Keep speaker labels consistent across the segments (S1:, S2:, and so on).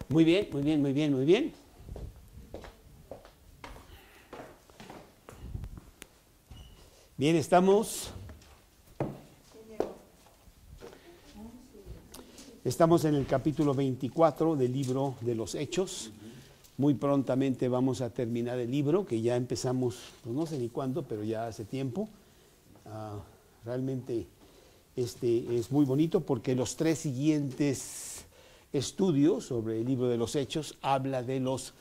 S1: Muy bien, muy bien, muy bien, muy bien. Bien, estamos en el capítulo 24 del libro de los Hechos. Muy prontamente vamos a terminar el libro, que ya empezamos, pues no sé ni cuándo, pero ya hace tiempo. Realmente es muy bonito porque los tres siguientes estudios sobre el libro de los Hechos habla de los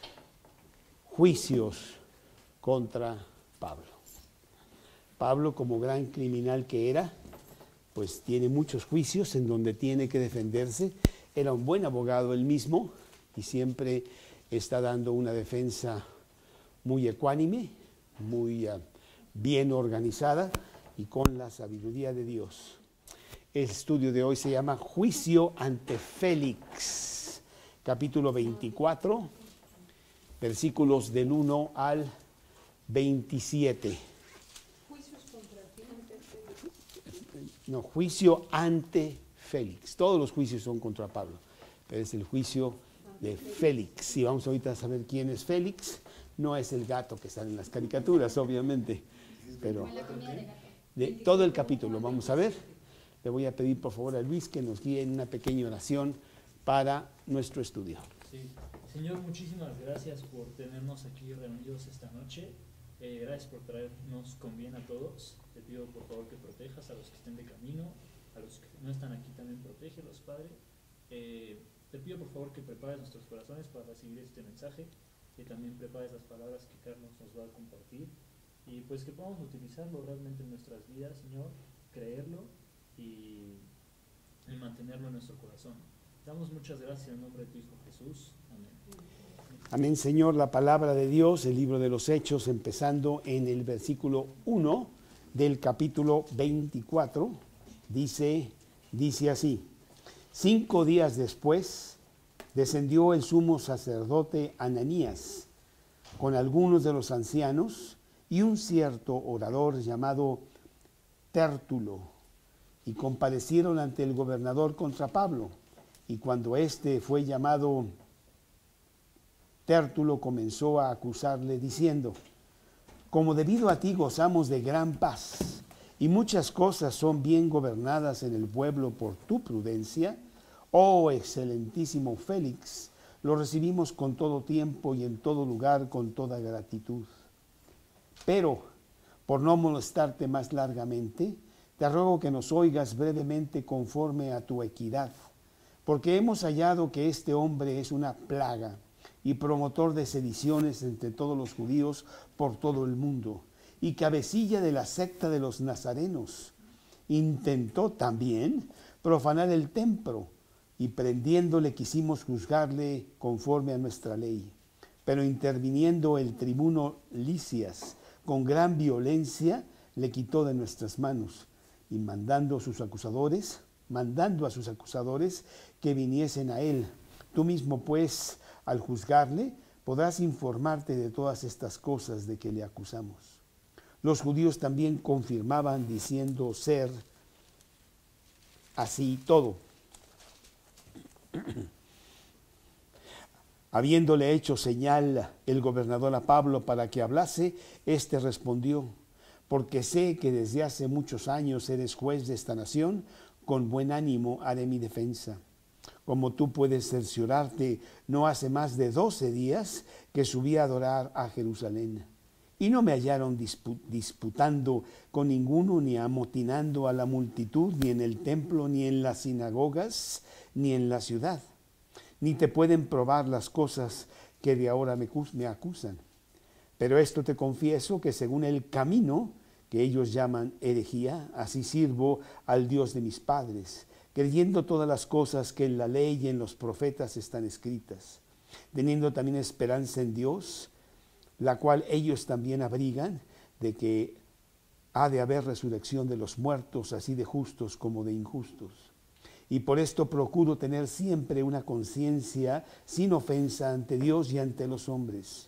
S1: juicios contra Pablo. Pablo, como gran criminal que era, pues tiene muchos juicios en donde tiene que defenderse. Era un buen abogado él mismo y siempre está dando una defensa muy ecuánime, muy bien organizada y con la sabiduría de Dios. El estudio de hoy se llama Juicio ante Félix, capítulo 24, versículos del 1 al 27. No, juicio ante Félix. Todos los juicios son contra Pablo, pero es el juicio de Félix. Y vamos ahorita a saber quién es Félix. No es el gato que sale en las caricaturas, obviamente, pero de todo el capítulo vamos a ver. Le voy a pedir por favor a Luis que nos guíe en una pequeña oración para nuestro estudio.
S2: Sí. Señor, muchísimas gracias por tenernos aquí reunidos esta noche. Gracias por traernos con bien a todos. Te pido por favor que protejas a los que estén de camino, a los que no están aquí también protégelos, Padre. Te pido por favor que prepares nuestros corazones para recibir este mensaje, que también prepares las palabras que Carlos nos va a compartir y pues que podamos utilizarlo realmente en nuestras vidas, Señor, creerlo y mantenerlo en nuestro corazón. Damos muchas gracias en nombre de tu Hijo Jesús. Amén.
S1: Amén, Señor. La palabra de Dios, el libro de los Hechos, empezando en el versículo 1 del capítulo 24, dice así: 5 días después descendió el sumo sacerdote Ananías con algunos de los ancianos y un cierto orador llamado Tértulo, y comparecieron ante el gobernador contra Pablo. Y cuando éste fue llamado, Tértulo comenzó a acusarle diciendo: como debido a ti gozamos de gran paz y muchas cosas son bien gobernadas en el pueblo por tu prudencia, oh excelentísimo Félix, lo recibimos con todo tiempo y en todo lugar con toda gratitud. Pero, por no molestarte más largamente, te ruego que nos oigas brevemente conforme a tu equidad, porque hemos hallado que este hombre es una plaga y promotor de sediciones entre todos los judíos por todo el mundo, y cabecilla de la secta de los nazarenos. Intentó también profanar el templo, y prendiéndole quisimos juzgarle conforme a nuestra ley. Pero interviniendo el tribuno Lisias, con gran violencia le quitó de nuestras manos, y mandando a sus acusadores que viniesen a él. Tú mismo, pues, al juzgarle, podrás informarte de todas estas cosas de que le acusamos. Los judíos también confirmaban diciendo ser así todo. Habiéndole hecho señal el gobernador a Pablo para que hablase, éste respondió: porque sé que desde hace muchos años eres juez de esta nación, con buen ánimo haré mi defensa. Como tú puedes cerciorarte, no hace más de 12 días que subí a adorar a Jerusalén, y no me hallaron disputando con ninguno, ni amotinando a la multitud, ni en el templo, ni en las sinagogas, ni en la ciudad. Ni te pueden probar las cosas que de ahora me acusan. Pero esto te confieso, que según el camino que ellos llaman herejía, así sirvo al Dios de mis padres, creyendo todas las cosas que en la ley y en los profetas están escritas, teniendo también esperanza en Dios, la cual ellos también abrigan, de que ha de haber resurrección de los muertos, así de justos como de injustos. Y por esto procuro tener siempre una conciencia sin ofensa ante Dios y ante los hombres.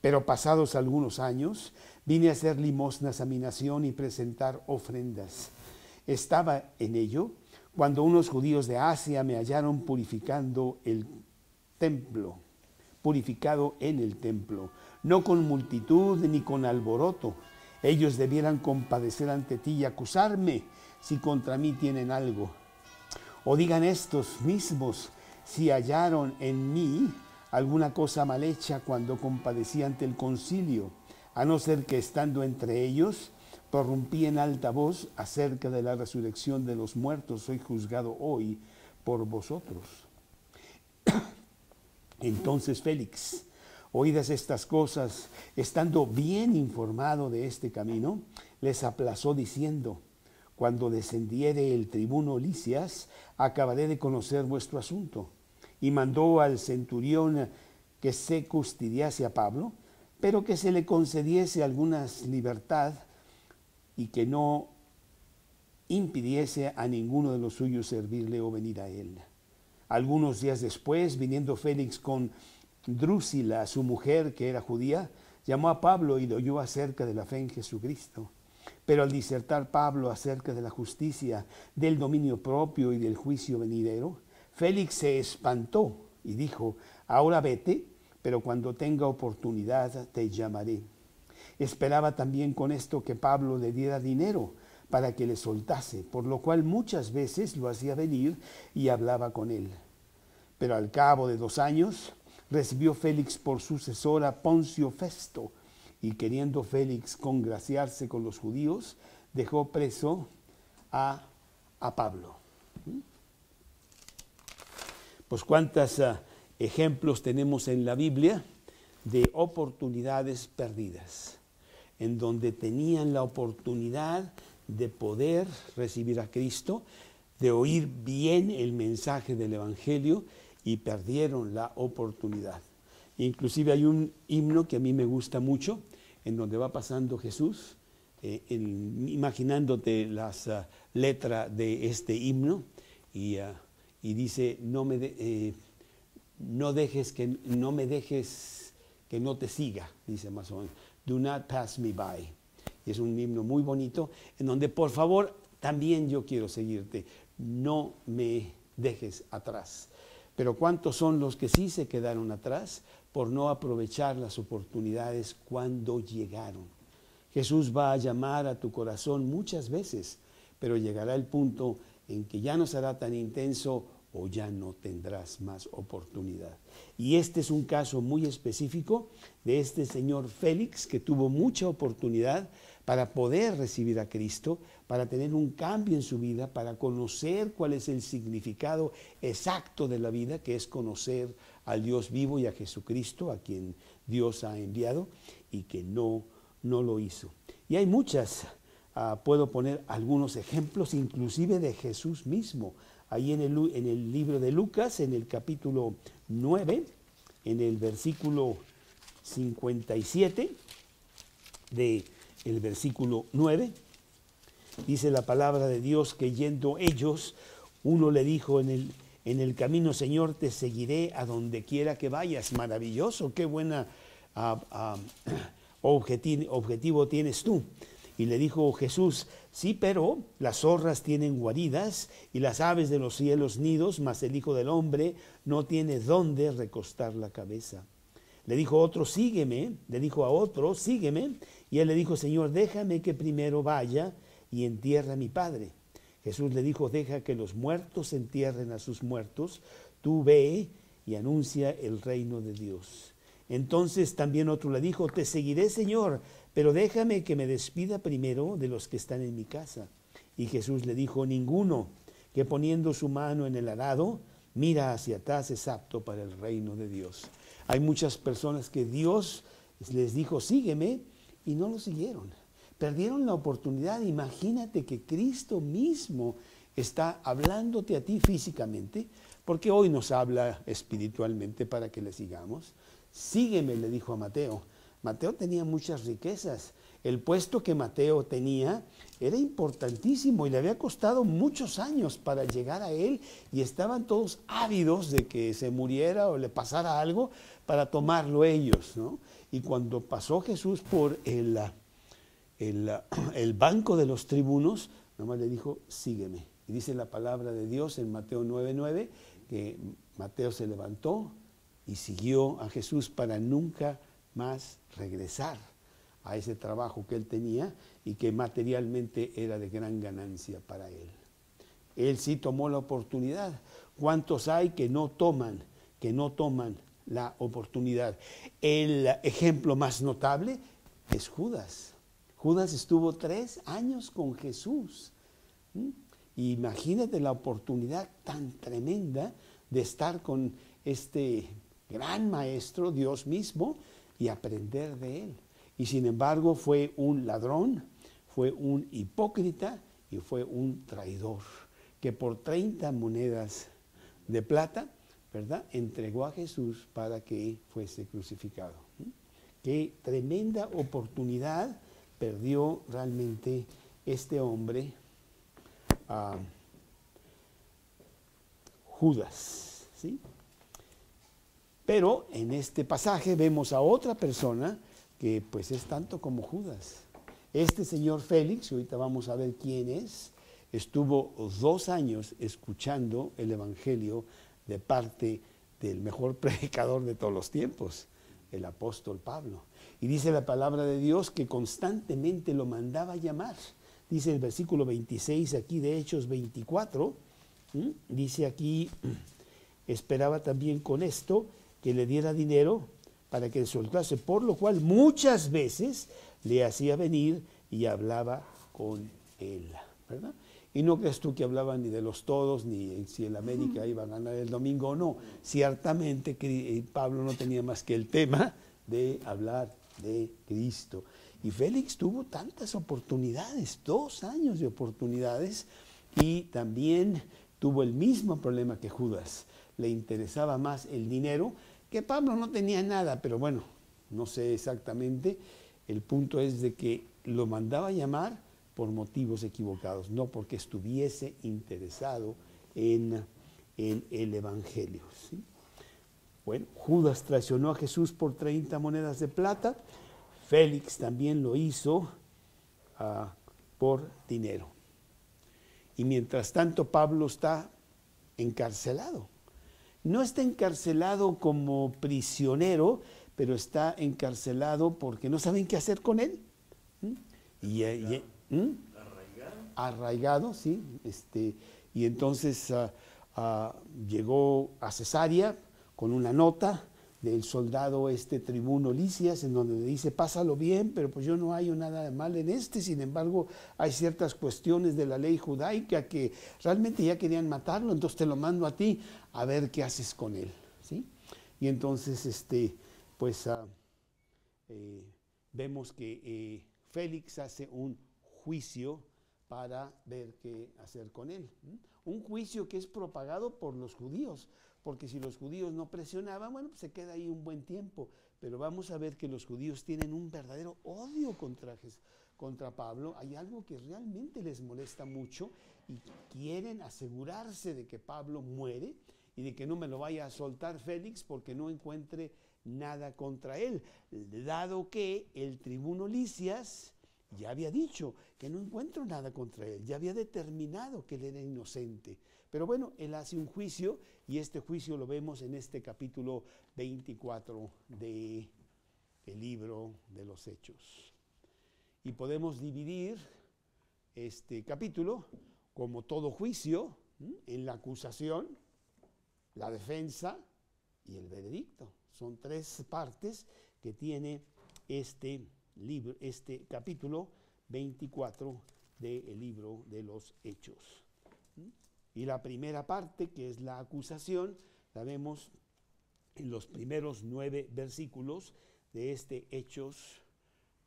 S1: Pero pasados algunos años, vine a hacer limosnas a mi nación y presentar ofrendas. Estaba en ello cuando unos judíos de Asia me hallaron purificado en el templo, no con multitud ni con alboroto. Ellos debieran compadecer ante ti y acusarme si contra mí tienen algo. O digan estos mismos si hallaron en mí alguna cosa mal hecha cuando compadecí ante el concilio, a no ser que estando entre ellos prorrumpí en alta voz acerca de la resurrección de los muertos, soy juzgado hoy por vosotros. Entonces Félix, oídas estas cosas, estando bien informado de este camino, les aplazó diciendo: cuando descendiere el tribuno Lisias, acabaré de conocer vuestro asunto. Y mandó al centurión que se custodiase a Pablo, pero que se le concediese alguna libertad y que no impidiese a ninguno de los suyos servirle o venir a él. Algunos días después, viniendo Félix con Drusila, su mujer, que era judía, llamó a Pablo y le oyó acerca de la fe en Jesucristo. Pero al disertar Pablo acerca de la justicia, del dominio propio y del juicio venidero, Félix se espantó y dijo: ahora vete, pero cuando tenga oportunidad te llamaré. Esperaba también con esto que Pablo le diera dinero para que le soltase, por lo cual muchas veces lo hacía venir y hablaba con él. Pero al cabo de 2 años recibió Félix por sucesor a Poncio Festo, y queriendo Félix congraciarse con los judíos, dejó preso a Pablo. Pues cuántos ejemplos tenemos en la Biblia de oportunidades perdidas, en donde tenían la oportunidad de poder recibir a Cristo, de oír bien el mensaje del Evangelio y perdieron la oportunidad. Inclusive hay un himno que a mí me gusta mucho, en donde va pasando Jesús, imaginándote las letras de este himno, y dice: no me dejes que no te siga, dice más o menos, do not pass me by. Y es un himno muy bonito, en donde por favor también yo quiero seguirte, no me dejes atrás. Pero ¿cuántos son los que sí se quedaron atrás por no aprovechar las oportunidades cuando llegaron? Jesús va a llamar a tu corazón muchas veces, pero llegará el punto en que ya no será tan intenso o ya no tendrás más oportunidad. Y este es un caso muy específico de este señor Félix, que tuvo mucha oportunidad para poder recibir a Cristo, para tener un cambio en su vida, para conocer cuál es el significado exacto de la vida, que es conocer al Dios vivo y a Jesucristo, a quien Dios ha enviado, y que no lo hizo. Y hay muchas, puedo poner algunos ejemplos, inclusive de Jesús mismo. Ahí en el libro de Lucas, en el capítulo 9, en el versículo 57, el versículo 9, dice la palabra de Dios que yendo ellos, uno le dijo en el camino: Señor, te seguiré a donde quiera que vayas. Maravilloso, qué buena objetivo tienes tú. Y le dijo Jesús: sí, pero las zorras tienen guaridas y las aves de los cielos nidos, mas el Hijo del Hombre no tiene dónde recostar la cabeza. Le dijo otro: sígueme. Le dijo a otro: sígueme. Y él le dijo: Señor, déjame que primero vaya y entierre a mi padre. Jesús le dijo: deja que los muertos entierren a sus muertos. Tú ve y anuncia el reino de Dios. Entonces también otro le dijo: te seguiré, Señor, pero déjame que me despida primero de los que están en mi casa. Y Jesús le dijo: ninguno que poniendo su mano en el arado mira hacia atrás es apto para el reino de Dios. Hay muchas personas que Dios les dijo: sígueme, y no lo siguieron. Perdieron la oportunidad. Imagínate que Cristo mismo está hablándote a ti físicamente, porque hoy nos habla espiritualmente para que le sigamos. Sígueme, le dijo a Mateo. Mateo tenía muchas riquezas. El puesto que Mateo tenía era importantísimo y le había costado muchos años para llegar a él, y estaban todos ávidos de que se muriera o le pasara algo para tomarlo ellos, ¿no? Y cuando pasó Jesús por el banco de los tribunos, nomás le dijo: sígueme. Y dice la palabra de Dios en Mateo 9:9 que Mateo se levantó y siguió a Jesús para nunca más regresar a ese trabajo que él tenía y que materialmente era de gran ganancia para él. Él sí tomó la oportunidad. ¿Cuántos hay que no toman la oportunidad? El ejemplo más notable es Judas. Judas estuvo 3 años con Jesús. Imagínate la oportunidad tan tremenda de estar con este gran maestro, Dios mismo, y aprender de él. Y sin embargo fue un ladrón, fue un hipócrita y fue un traidor, que por 30 monedas de plata, ¿verdad?, entregó a Jesús para que fuese crucificado. Qué tremenda oportunidad perdió realmente este hombre, Judas, ¿sí? Pero en este pasaje vemos a otra persona que pues es tanto como Judas. Este señor Félix, ahorita vamos a ver quién es, estuvo 2 años escuchando el evangelio de parte del mejor predicador de todos los tiempos, el apóstol Pablo. Y dice la palabra de Dios que constantemente lo mandaba a llamar. Dice el versículo 26 aquí de Hechos 24, dice aquí, esperaba también con esto que le diera dinero para que soltase, por lo cual muchas veces le hacía venir y hablaba con él, ¿verdad? Y no creas tú que hablaban ni de los todos, ni si el América iba a ganar el domingo o no. Ciertamente que Pablo no tenía más que el tema de hablar de Cristo. Y Félix tuvo tantas oportunidades, 2 años de oportunidades, y también tuvo el mismo problema que Judas. Le interesaba más el dinero, que Pablo no tenía nada, pero bueno, no sé exactamente. El punto es de que lo mandaba a llamar por motivos equivocados, no porque estuviese interesado en el evangelio, ¿sí? Bueno, Judas traicionó a Jesús por 30 monedas de plata. Félix también lo hizo por dinero. Y mientras tanto Pablo está encarcelado. No está encarcelado como prisionero, pero está encarcelado porque no saben qué hacer con él. Arraigado, sí. Y entonces llegó a Cesarea con una nota del soldado tribuno Lisias, en donde le dice, pásalo bien, pero pues yo no hallo nada de mal en sin embargo hay ciertas cuestiones de la ley judaica que realmente ya querían matarlo, entonces te lo mando a ti, a ver qué haces con él, ¿sí? Y entonces, vemos que Félix hace un juicio para ver qué hacer con él. Un juicio que es propagado por los judíos, porque si los judíos no presionaban, bueno, pues se queda ahí un buen tiempo. Pero vamos a ver que los judíos tienen un verdadero odio contra Pablo. Hay algo que realmente les molesta mucho y quieren asegurarse de que Pablo muere y de que no me lo vaya a soltar Félix porque no encuentre nada contra él, dado que el tribuno Lisias ya había dicho que no encuentro nada contra él, ya había determinado que él era inocente. Pero bueno, él hace un juicio y este juicio lo vemos en este capítulo 24 del libro de los Hechos. Y podemos dividir este capítulo, como todo juicio, en la acusación, la defensa y el veredicto. Son 3 partes que tiene este libro, este capítulo 24 del libro de los Hechos. Y la primera parte, que es la acusación, la vemos en los primeros 9 versículos de este Hechos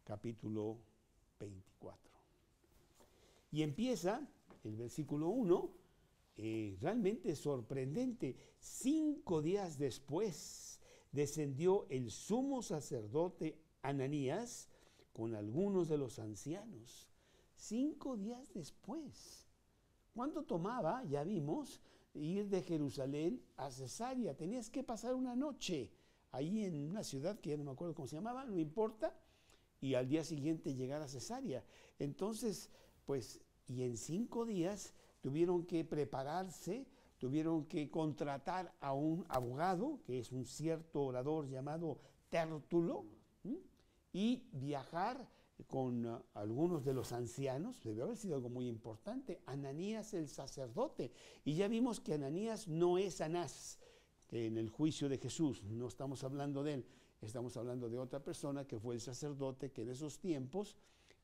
S1: capítulo 24. Y empieza el versículo 1, realmente sorprendente. 5 días después descendió el sumo sacerdote Ananías con algunos de los ancianos. 5 días después. ¿Cuánto tomaba? Ya vimos, ir de Jerusalén a Cesarea. Tenías que pasar una noche ahí en una ciudad que ya no me acuerdo cómo se llamaba, no importa, y al día siguiente llegar a Cesarea. Entonces, pues, y en 5 días tuvieron que prepararse, tuvieron que contratar a un abogado, que es un cierto orador llamado Tértulo, y viajar con algunos de los ancianos. Debe haber sido algo muy importante. Ananías el sacerdote, y ya vimos que Ananías no es Anás, que en el juicio de Jesús no estamos hablando de él, estamos hablando de otra persona que fue el sacerdote, que en esos tiempos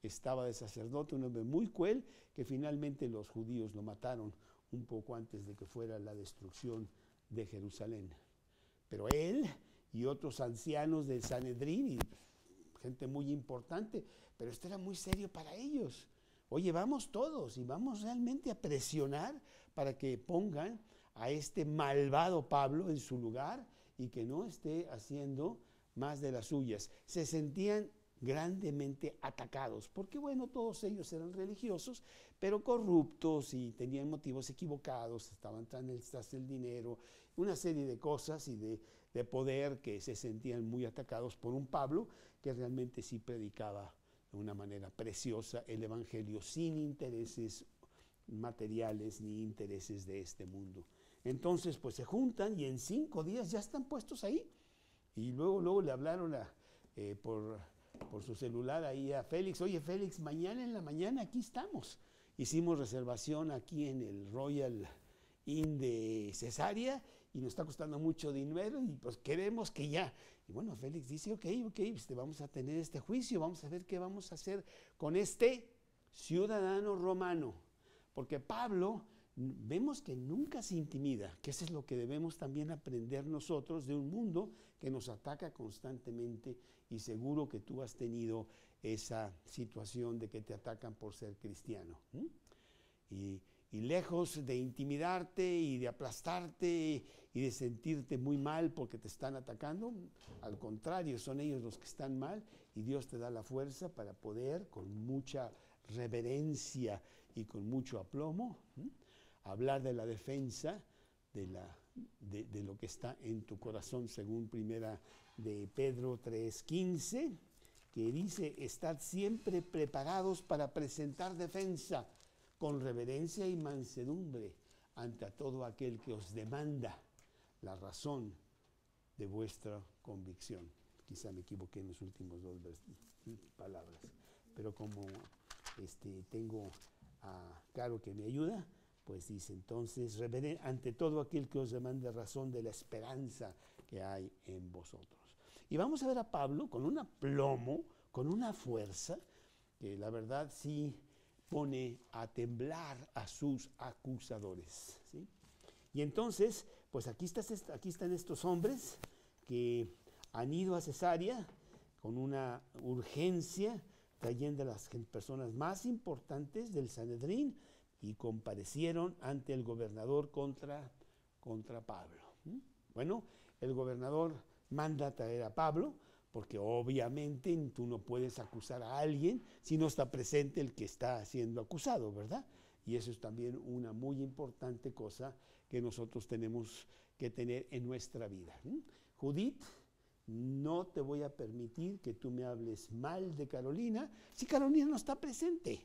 S1: estaba de sacerdote, un hombre muy cruel, que finalmente los judíos lo mataron un poco antes de que fuera la destrucción de Jerusalén. Pero él y otros ancianos del Sanedrín, y gente muy importante, pero esto era muy serio para ellos. Oye, vamos todos y vamos realmente a presionar para que pongan a este malvado Pablo en su lugar y que no esté haciendo más de las suyas. Se sentían grandemente atacados, porque bueno, todos ellos eran religiosos, pero corruptos y tenían motivos equivocados, estaban tras el dinero, una serie de cosas y de poder, que se sentían muy atacados por un Pablo que realmente sí predicaba de una manera preciosa el evangelio sin intereses materiales ni intereses de este mundo. Entonces pues se juntan y en 5 días ya están puestos ahí, y luego le hablaron por su celular ahí a Félix: oye Félix, mañana en la mañana aquí estamos. Hicimos reservación aquí en el Royal Inn de Cesarea y nos está costando mucho dinero y pues queremos que ya. Y bueno, Félix dice: ok, vamos a tener este juicio, vamos a ver qué vamos a hacer con este ciudadano romano. Porque Pablo, vemos que nunca se intimida, que eso es lo que debemos también aprender nosotros de un mundo que nos ataca constantemente, y seguro que tú has tenido esa situación de que te atacan por ser cristiano. Y lejos de intimidarte y de aplastarte y de sentirte muy mal porque te están atacando, al contrario, son ellos los que están mal, y Dios te da la fuerza para poder, con mucha reverencia y con mucho aplomo, hablar de la defensa de lo que está en tu corazón, según primera de Pedro 3:15, que dice: estad siempre preparados para presentar defensa con reverencia y mansedumbre ante todo aquel que os demanda la razón de vuestra convicción. Quizá me equivoqué en los últimos 2 palabras, pero como tengo a Caro que me ayuda, pues dice entonces: ante todo aquel que os demande razón de la esperanza que hay en vosotros. Y vamos a ver a Pablo con un aplomo, con una fuerza, que la verdad sí pone a temblar a sus acusadores, ¿sí? Y entonces, pues aquí están estos hombres que han ido a Cesarea con una urgencia, trayendo a las personas más importantes del Sanedrín, y comparecieron ante el gobernador contra Pablo. Bueno, el gobernador manda a traer a Pablo, porque obviamente tú no puedes acusar a alguien si no está presente el que está siendo acusado, ¿verdad? Y eso es también una muy importante cosa que nosotros tenemos que tener en nuestra vida. Judith, no te voy a permitir que tú me hables mal de Carolina si Carolina no está presente.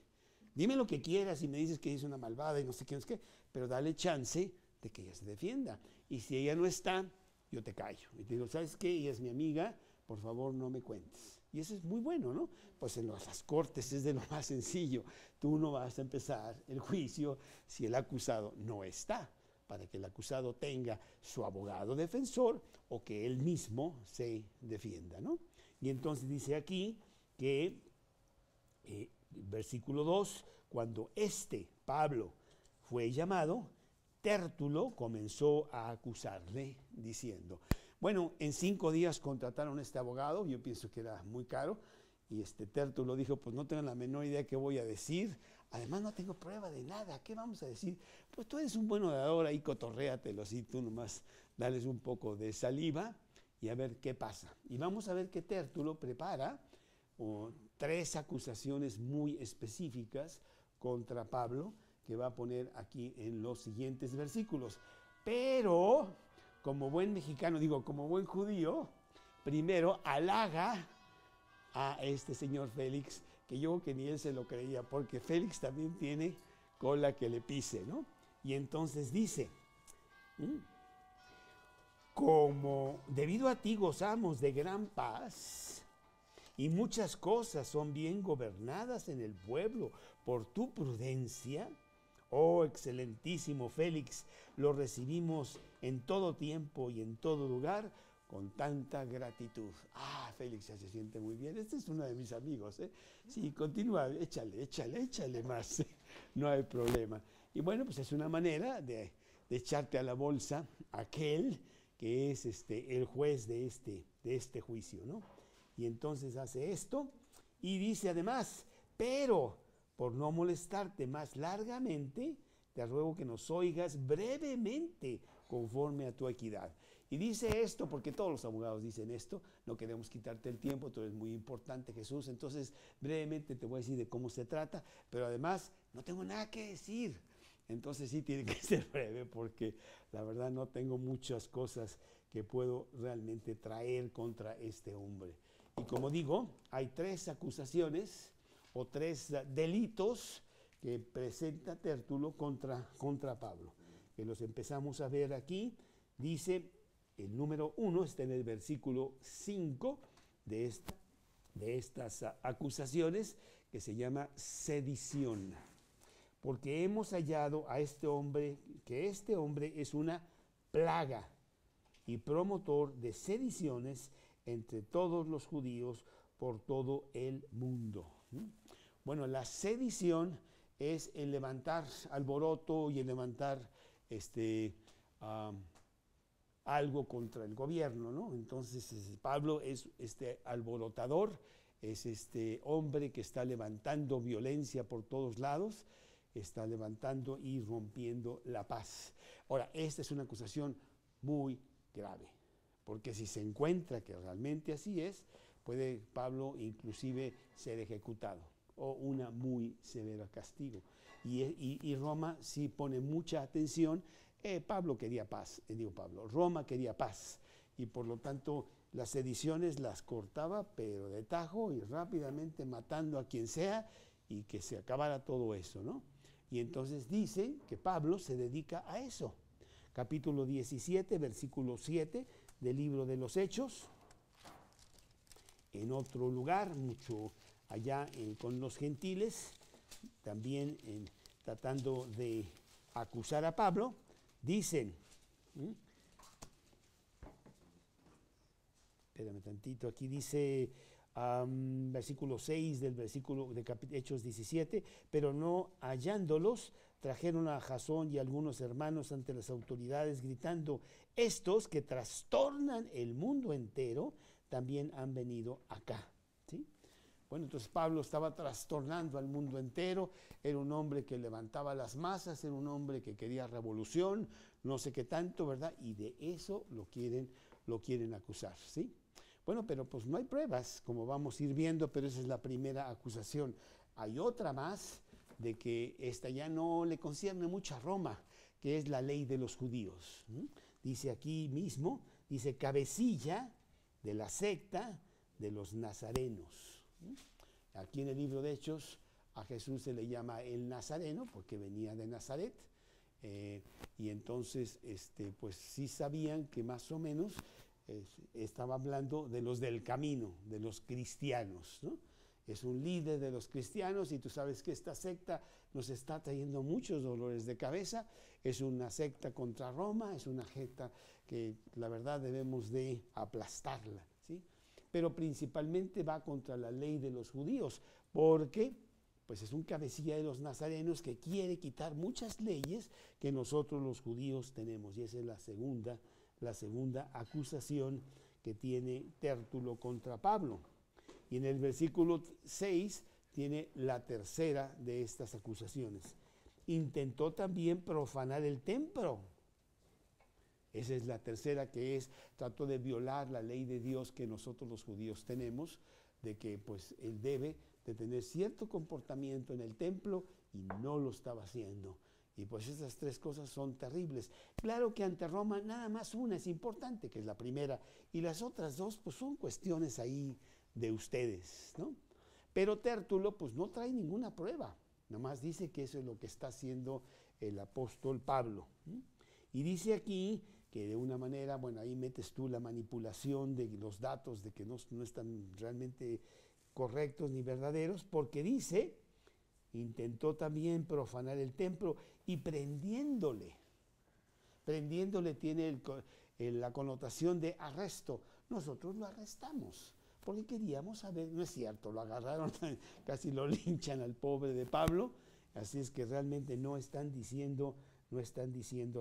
S1: Dime lo que quieras y me dices que es una malvada y no sé qué, pero dale chance de que ella se defienda. Y si ella no está, yo te callo. Y te digo: ¿sabes qué? Ella es mi amiga, por favor no me cuentes. Y eso es muy bueno, ¿no? Pues en las cortes es de lo más sencillo. Tú no vas a empezar el juicio si el acusado no está, para que el acusado tenga su abogado defensor o que él mismo se defienda, ¿no? Y entonces dice aquí que, versículo 2, cuando Pablo, fue llamado, Tértulo comenzó a acusarle, diciendo: bueno, en 5 días contrataron a este abogado, yo pienso que era muy caro, y Tértulo dijo: pues no tengo la menor idea qué voy a decir, además no tengo prueba de nada, ¿qué vamos a decir? Pues tú eres un buen orador, ahí cotorréatelo así, tú nomás dales un poco de saliva y a ver qué pasa. Y vamos a ver que Tértulo prepara 3 acusaciones muy específicas contra Pablo, que va a poner aquí en los siguientes versículos. Pero, como buen mexicano, como buen judío, primero halaga a este señor Félix, que yo creo que ni él se lo creía, porque Félix también tiene cola que le pise, ¿no? Y entonces dice, como debido a ti gozamos de gran paz y muchas cosas son bien gobernadas en el pueblo por tu prudencia, oh excelentísimo Félix, lo recibimos en todo tiempo y en todo lugar con tanta gratitud. Ah, Félix ya se siente muy bien. Este es uno de mis amigos, ¿eh? Sí, continúa, échale más. No hay problema. Y bueno, pues es una manera de echarte a la bolsa aquel que es el juez de este juicio, ¿no? Y entonces hace esto y dice además, pero por no molestarte más largamente, te ruego que nos oigas brevemente conforme a tu equidad. Y dice esto porque todos los abogados dicen esto, no queremos quitarte el tiempo, tú eres muy importante, Jesús, entonces brevemente te voy a decir de cómo se trata, pero además no tengo nada que decir. Entonces sí tiene que ser breve porque la verdad no tengo muchas cosas que puedo realmente traer contra este hombre. Y como digo, hay 3 acusaciones o 3 delitos que presenta Tértulo contra Pablo, que los empezamos a ver aquí. Dice, el número 1 está en el versículo 5 de estas acusaciones, que se llama sedición. Porque hemos hallado a este hombre, que este hombre es una plaga y promotor de sediciones entre todos los judíos por todo el mundo. Bueno, la sedición es el levantar alboroto y el levantar algo contra el gobierno, ¿no? Entonces Pablo es este alborotador, es este hombre que está levantando violencia por todos lados, está levantando y rompiendo la paz. Ahora, esta es una acusación muy grave, porque si se encuentra que realmente así es, puede Pablo inclusive ser ejecutado o una muy severa castigo. Y Roma sí pone mucha atención. Pablo quería paz, Roma quería paz, y por lo tanto las sediciones las cortaba, pero de tajo y rápidamente matando a quien sea y que se acabara todo eso, ¿no? Y entonces dice que Pablo se dedica a eso. Capítulo 17, versículo 7 del libro de los Hechos. En otro lugar, mucho allá con los gentiles, también tratando de acusar a Pablo, dicen, espérame tantito, aquí dice versículo 6 del versículo de Hechos 17, pero no hallándolos, trajeron a Jasón y algunos hermanos ante las autoridades gritando, estos que trastornan el mundo entero, también han venido acá, ¿sí? Bueno, entonces Pablo estaba trastornando al mundo entero, era un hombre que levantaba las masas, era un hombre que quería revolución, no sé qué tanto, ¿verdad? Y de eso lo quieren acusar, ¿sí? Bueno, pero pues no hay pruebas, como vamos a ir viendo, pero esa es la primera acusación. Hay otra más, de que esta ya no le concierne mucho a Roma, que es la ley de los judíos. Dice aquí mismo, dice cabecilla de la secta de los nazarenos. Aquí en el libro de Hechos a Jesús se le llama el Nazareno porque venía de Nazaret, y entonces pues sí sabían que más o menos estaba hablando de los del camino, de los cristianos, ¿no? Es un líder de los cristianos y tú sabes que esta secta nos está trayendo muchos dolores de cabeza. Es una secta contra Roma, es una secta que la verdad debemos de aplastarla, ¿sí? Pero principalmente va contra la ley de los judíos, porque pues es un cabecilla de los nazarenos que quiere quitar muchas leyes que nosotros los judíos tenemos. Y esa es la segunda acusación que tiene Tértulo contra Pablo. Y en el versículo 6 tiene la tercera de estas acusaciones. Intentó también profanar el templo. Esa es la tercera, que trató de violar la ley de Dios que nosotros los judíos tenemos, de que pues él debe de tener cierto comportamiento en el templo y no lo estaba haciendo. Y pues esas 3 cosas son terribles. Claro que ante Roma nada más una es importante, que es la primera, y las otras 2 pues son cuestiones ahí de ustedes, ¿no? Pero Tértulo pues no trae ninguna prueba, Nomás dice que eso es lo que está haciendo el apóstol Pablo. Y dice aquí que de una manera, bueno, ahí metes tú la manipulación de los datos de que no están realmente correctos ni verdaderos, porque dice, intentó también profanar el templo y prendiéndole tiene la connotación de arresto. Nosotros lo arrestamos porque queríamos saber, no es cierto, lo agarraron, casi lo linchan al pobre de Pablo, así es que realmente no están diciendo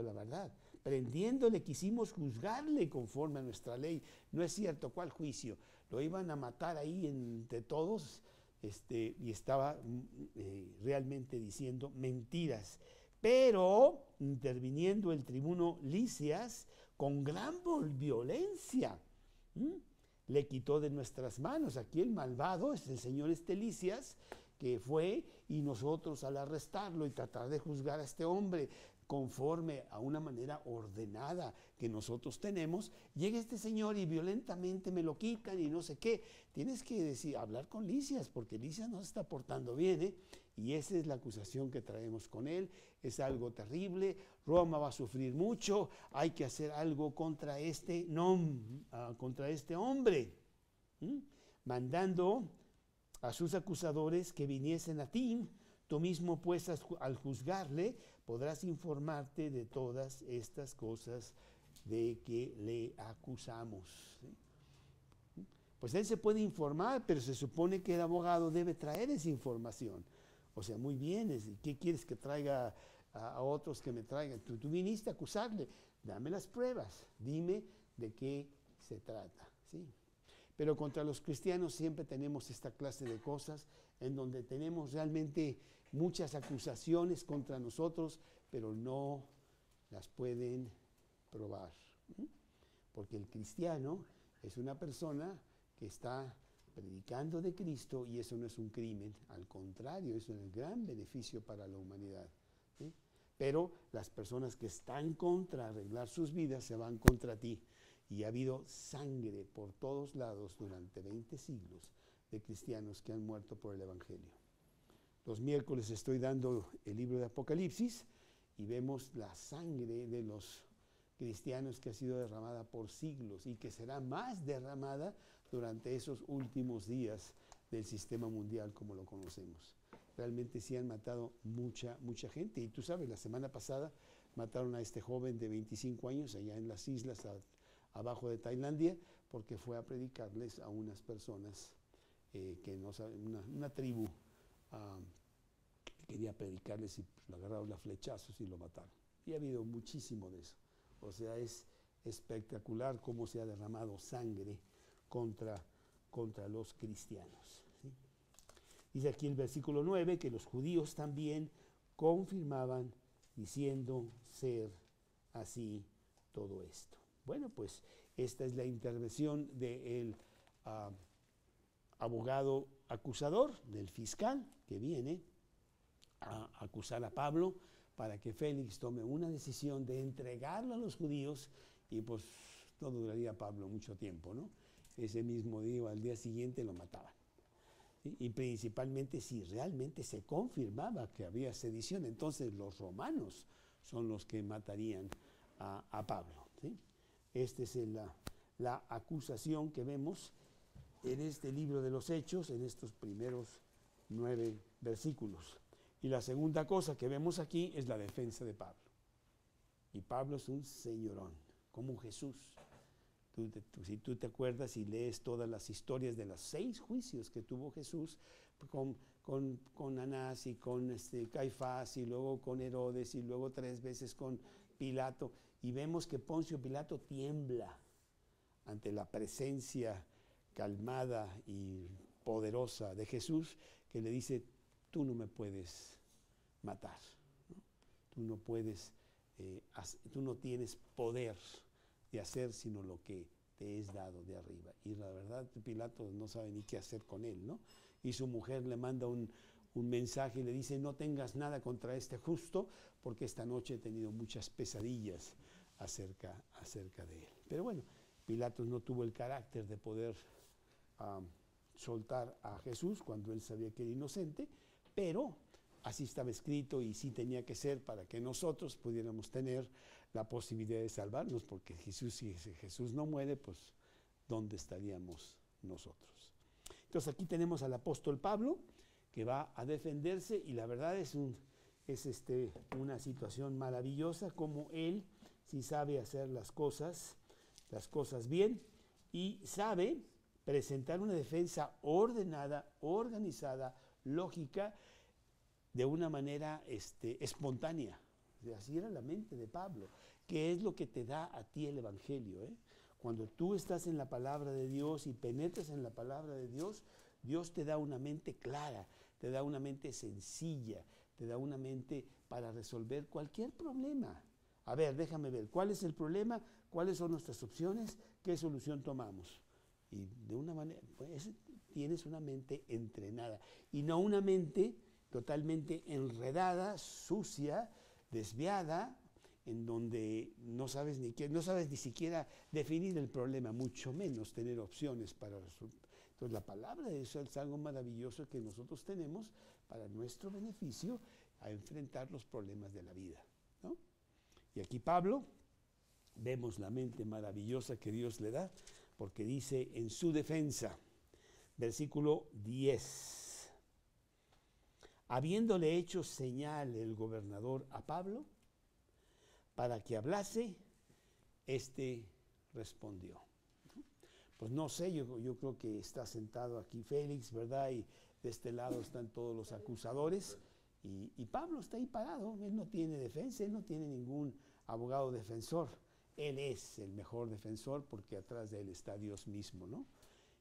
S1: la verdad. Prendiéndole quisimos juzgarle conforme a nuestra ley. No es cierto, ¿cuál juicio? Lo iban a matar ahí entre todos, y estaba realmente diciendo mentiras. Pero interviniendo el tribuno Lisias con gran violencia, le quitó de nuestras manos. Aquí el malvado es el señor Lisias, que fue, y nosotros al arrestarlo y tratar de juzgar a este hombre conforme a una manera ordenada que nosotros tenemos, llega este señor y violentamente me lo quitan y no sé qué. Tienes que hablar con Lisias, porque Lisias no se está portando bien, y esa es la acusación que traemos con él. Es algo terrible, Roma va a sufrir mucho, hay que hacer algo contra este hombre, mandando a sus acusadores que viniesen a ti. Tú mismo, pues, al juzgarle, podrás informarte de todas estas cosas de que le acusamos. ¿Sí? Pues él se puede informar, pero se supone que el abogado debe traer esa información. O sea, muy bien, ¿qué quieres que traiga a otros que me traigan? Tú viniste a acusarle, dame las pruebas, dime de qué se trata. ¿Sí? Pero contra los cristianos siempre tenemos esta clase de cosas en donde tenemos realmente muchas acusaciones contra nosotros, pero no las pueden probar. Porque el cristiano es una persona que está predicando de Cristo, y eso no es un crimen, al contrario, eso es un gran beneficio para la humanidad. ¿Sí? Pero las personas que están contra arreglar sus vidas se van contra ti. Y ha habido sangre por todos lados durante 20 siglos de cristianos que han muerto por el Evangelio. Los miércoles estoy dando el libro de Apocalipsis y vemos la sangre de los cristianos que ha sido derramada por siglos y que será más derramada durante esos últimos días del sistema mundial como lo conocemos. Realmente sí han matado mucha gente. Y tú sabes, la semana pasada mataron a este joven de 25 años allá en las islas abajo de Tailandia, porque fue a predicarles a unas personas que no saben, una tribu que quería predicarles, y lo agarraron a flechazos y lo mataron. Y ha habido muchísimo de eso. O sea, es espectacular cómo se ha derramado sangre contra los cristianos. ¿Sí? Dice aquí el versículo 9 que los judíos también confirmaban diciendo ser así todo esto. Bueno, pues esta es la intervención del abogado acusador, del fiscal, que viene a acusar a Pablo para que Félix tome una decisión de entregarlo a los judíos, y pues no duraría Pablo mucho tiempo, ¿no? Ese mismo día o al día siguiente lo mataban. ¿Sí? Y principalmente si realmente se confirmaba que había sedición, entonces los romanos son los que matarían a Pablo. ¿Sí? Esta es la acusación que vemos en este libro de los Hechos, en estos primeros 9 versículos. Y la segunda cosa que vemos aquí es la defensa de Pablo. Y Pablo es un señorón, como Jesús. Si tú te acuerdas y lees todas las historias de los 6 juicios que tuvo Jesús con Anás y con Caifás, y luego con Herodes, y luego 3 veces con Pilato, y vemos que Poncio Pilato tiembla ante la presencia calmada y poderosa de Jesús, que le dice: tú no me puedes matar, ¿no? Tú no puedes, tú no tienes poder de hacer sino lo que te es dado de arriba. Y la verdad, Pilato no sabe ni qué hacer con él, ¿no? Y su mujer le manda un mensaje y le dice: no tengas nada contra este justo, porque esta noche he tenido muchas pesadillas acerca de él. Pero bueno, Pilato no tuvo el carácter de poder soltar a Jesús cuando él sabía que era inocente, pero así estaba escrito y sí tenía que ser para que nosotros pudiéramos tener la posibilidad de salvarnos, porque Jesús, si Jesús no muere, pues ¿dónde estaríamos nosotros? Entonces aquí tenemos al apóstol Pablo que va a defenderse, y la verdad es una situación maravillosa, como él sí sabe hacer las cosas bien, y sabe presentar una defensa ordenada, organizada, lógica, de una manera espontánea. Así era la mente de Pablo, que es lo que te da a ti el Evangelio. Cuando tú estás en la palabra de Dios y penetras en la palabra de Dios, Dios te da una mente clara, te da una mente sencilla, te da una mente para resolver cualquier problema. A ver, déjame ver, ¿cuál es el problema? ¿Cuáles son nuestras opciones? ¿Qué solución tomamos? Y de una manera, pues, tienes una mente entrenada, y no una mente totalmente enredada, sucia, desviada, en donde no sabes ni siquiera definir el problema, mucho menos tener opciones para resolver. Entonces la palabra de Dios es algo maravilloso que nosotros tenemos para nuestro beneficio a enfrentar los problemas de la vida, ¿no? Y aquí Pablo, vemos la mente maravillosa que Dios le da, porque dice en su defensa, versículo 10, habiéndole hecho señal el gobernador a Pablo para que hablase, respondió. Pues no sé, yo creo que está sentado aquí Félix, ¿verdad? Y de este lado están todos los acusadores, y Pablo está ahí parado. Él no tiene defensa, él no tiene ningún abogado defensor. Él es el mejor defensor, porque atrás de él está Dios mismo, ¿no?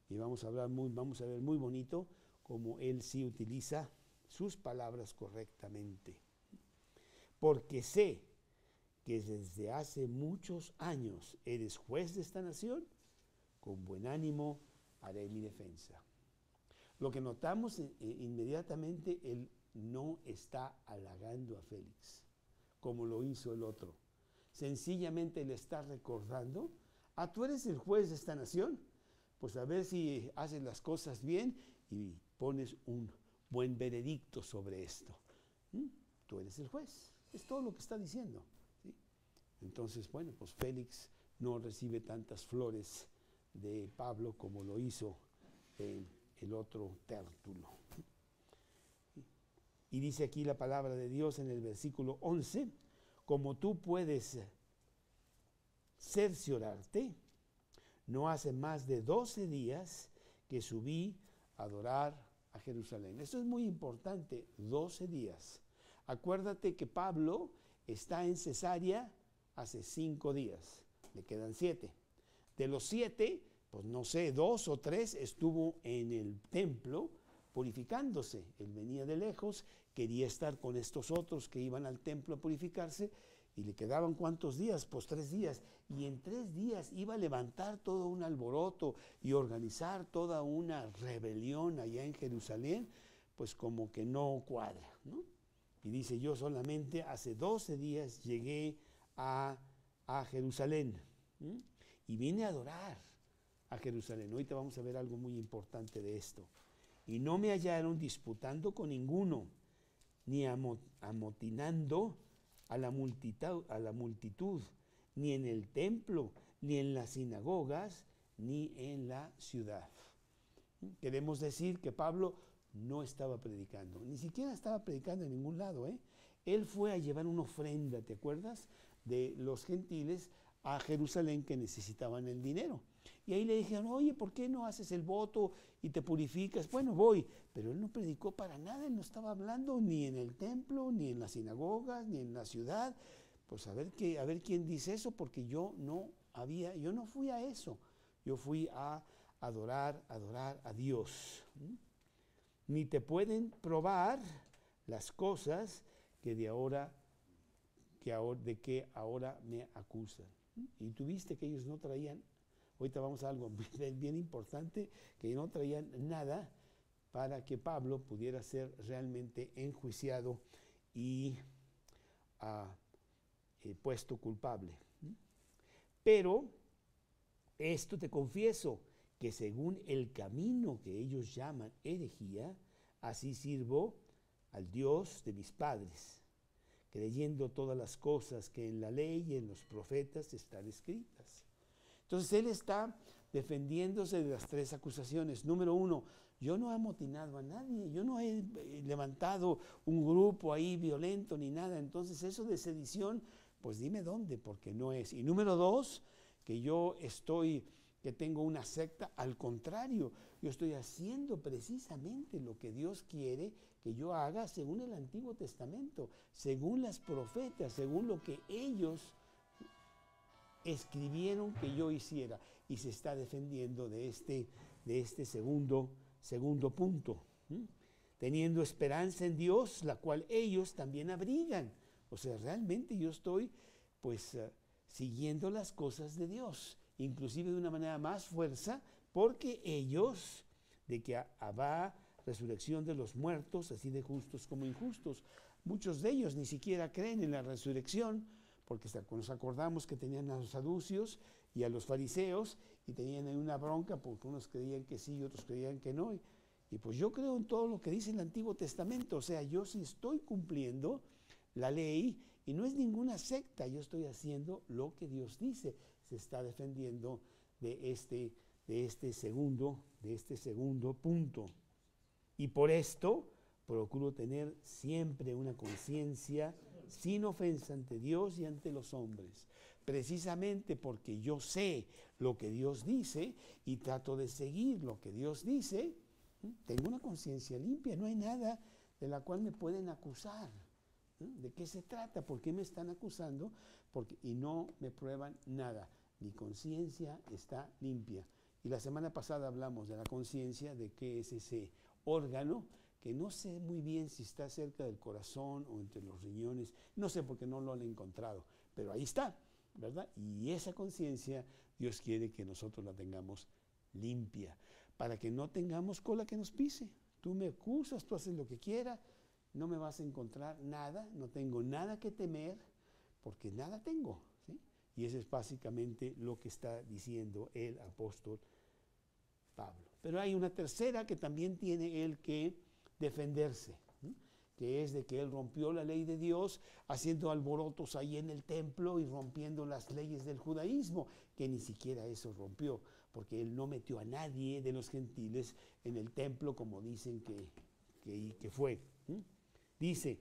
S1: Y vamos a ver muy bonito cómo él sí utiliza sus palabras correctamente. Porque sé que desde hace muchos años eres juez de esta nación, con buen ánimo haré mi defensa. Lo que notamos inmediatamente, él no está halagando a Félix, como lo hizo el otro. Sencillamente le está recordando, tú eres el juez de esta nación, pues a ver si haces las cosas bien y pones un buen veredicto sobre esto. Tú eres el juez, es todo lo que está diciendo, ¿sí? Entonces, bueno, pues Félix no recibe tantas flores de Pablo como lo hizo el otro Tértulo. Y dice aquí la palabra de Dios en el versículo 11, como tú puedes cerciorarte, no hace más de 12 días que subí a adorar a Jerusalén. Esto es muy importante, 12 días. Acuérdate que Pablo está en Cesarea hace 5 días, le quedan 7. De los 7, pues no sé, 2 o 3 estuvo en el templo purificándose. Él venía de lejos, quería estar con estos otros que iban al templo a purificarse, y le quedaban ¿cuántos días? Pues 3 días. Y en 3 días iba a levantar todo un alboroto y organizar toda una rebelión allá en Jerusalén, pues como que no cuadra, ¿no? Y dice, yo solamente hace 12 días llegué a Jerusalén, y vine a adorar a Jerusalén. Ahorita vamos a ver algo muy importante de esto. Y no me hallaron disputando con ninguno, ni amotinando a la multitud, ni en el templo, ni en las sinagogas, ni en la ciudad. Queremos decir que Pablo no estaba predicando, ni siquiera estaba predicando en ningún lado, Él fue a llevar una ofrenda, ¿te acuerdas? De los gentiles a Jerusalén, que necesitaban el dinero. Y ahí le dijeron, oye, ¿por qué no haces el voto y te purificas? Bueno, voy. Pero él no predicó para nada, él no estaba hablando ni en el templo, ni en las sinagogas, ni en la ciudad. Pues a ver quién dice eso, porque yo no fui a eso. Yo fui a adorar a Dios. Ni te pueden probar las cosas de que ahora me acusan. Y tú viste que ellos no traían, ahorita vamos a algo bien importante, que no traían nada para que Pablo pudiera ser realmente enjuiciado y puesto culpable. Pero esto te confieso, que según el camino que ellos llaman herejía, así sirvo al Dios de mis padres, creyendo todas las cosas que en la ley y en los profetas están escritas. Entonces él está defendiéndose de las tres acusaciones. Número uno, yo no he amotinado a nadie, yo no he levantado un grupo ahí violento ni nada. Entonces eso de sedición, pues dime dónde, porque no es. Y número dos, que tengo una secta, al contrario, yo estoy haciendo precisamente lo que Dios quiere que yo haga según el Antiguo Testamento, según las profetas, según lo que ellos escribieron que yo hiciera, y se está defendiendo de este segundo punto, teniendo esperanza en Dios, la cual ellos también abrigan. O sea, realmente yo estoy siguiendo las cosas de Dios, inclusive de una manera más fuerza, porque ellos, de que habrá resurrección de los muertos, así de justos como injustos, muchos de ellos ni siquiera creen en la resurrección, porque nos acordamos que tenían a los saducios y a los fariseos, y tenían ahí una bronca, porque unos creían que sí y otros creían que no, y pues yo creo en todo lo que dice el Antiguo Testamento. O sea, yo sí estoy cumpliendo la ley, y no es ninguna secta, yo estoy haciendo lo que Dios dice. Se está defendiendo de este segundo punto, y por esto procuro tener siempre una conciencia sin ofensa ante Dios y ante los hombres, precisamente porque yo sé lo que Dios dice y trato de seguir lo que Dios dice. Tengo una conciencia limpia, no hay nada de la cual me pueden acusar. ¿De qué se trata? ¿Por qué me están acusando? Y no me prueban nada. Mi conciencia está limpia. Y la semana pasada hablamos de la conciencia, de qué es ese órgano, que no sé muy bien si está cerca del corazón o entre los riñones, no sé porque no lo han encontrado, pero ahí está, ¿verdad? Y esa conciencia Dios quiere que nosotros la tengamos limpia, para que no tengamos cola que nos pise. Tú me acusas, tú haces lo que quieras, no me vas a encontrar nada, no tengo nada que temer, porque nada tengo, ¿sí? Y eso es básicamente lo que está diciendo el apóstol Pablo. Pero hay una tercera que también tiene él que defenderse, ¿sí? Que es de que él rompió la ley de Dios haciendo alborotos ahí en el templo y rompiendo las leyes del judaísmo, que ni siquiera eso rompió, porque él no metió a nadie de los gentiles en el templo como dicen que fue. Dice,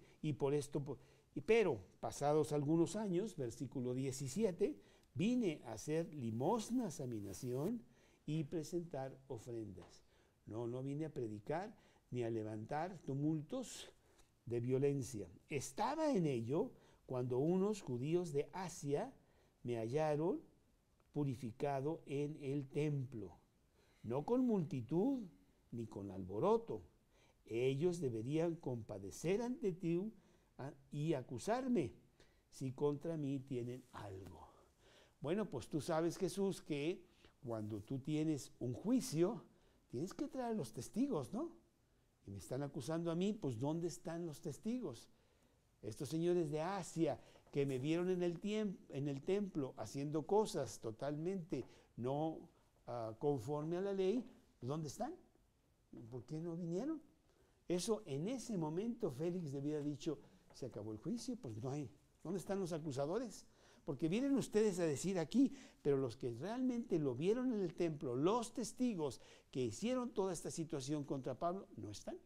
S1: pero pasados algunos años, versículo 17, vine a hacer limosnas a mi nación y presentar ofrendas. No vine a predicar ni a levantar tumultos de violencia. Estaba en ello cuando unos judíos de Asia me hallaron purificado en el templo, no con multitud ni con alboroto. Ellos deberían compadecer ante ti y acusarme si contra mí tienen algo. Bueno, pues tú sabes, Jesús, que cuando tú tienes un juicio, tienes que traer los testigos, ¿no? Y me están acusando a mí, pues ¿dónde están los testigos? Estos señores de Asia que me vieron en el templo haciendo cosas totalmente no conforme a la ley, ¿dónde están? ¿Por qué no vinieron? Eso, en ese momento Félix debía haber dicho, se acabó el juicio, pues no hay. ¿Dónde están los acusadores? Porque vienen ustedes a decir aquí, pero los que realmente lo vieron en el templo, los testigos que hicieron toda esta situación contra Pablo, no están.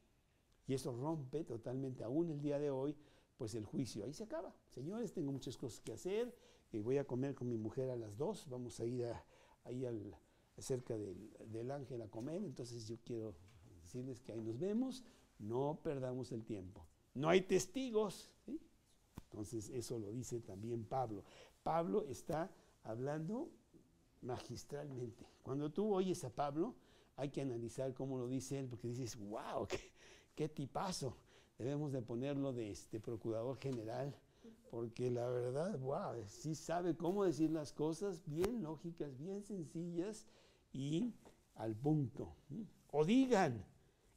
S1: Y eso rompe totalmente, aún el día de hoy, pues el juicio. Ahí se acaba. Señores, tengo muchas cosas que hacer, voy a comer con mi mujer a las 2, vamos a ir ahí cerca del Ángel a comer, entonces yo quiero decirles que ahí nos vemos. No perdamos el tiempo. No hay testigos, ¿sí? Entonces eso lo dice también Pablo. Pablo está hablando magistralmente. Cuando tú oyes a Pablo, hay que analizar cómo lo dice él, porque dices, wow, qué tipazo. Debemos de ponerlo de procurador general, porque la verdad, wow, sí sabe cómo decir las cosas bien lógicas, bien sencillas y al punto. O digan,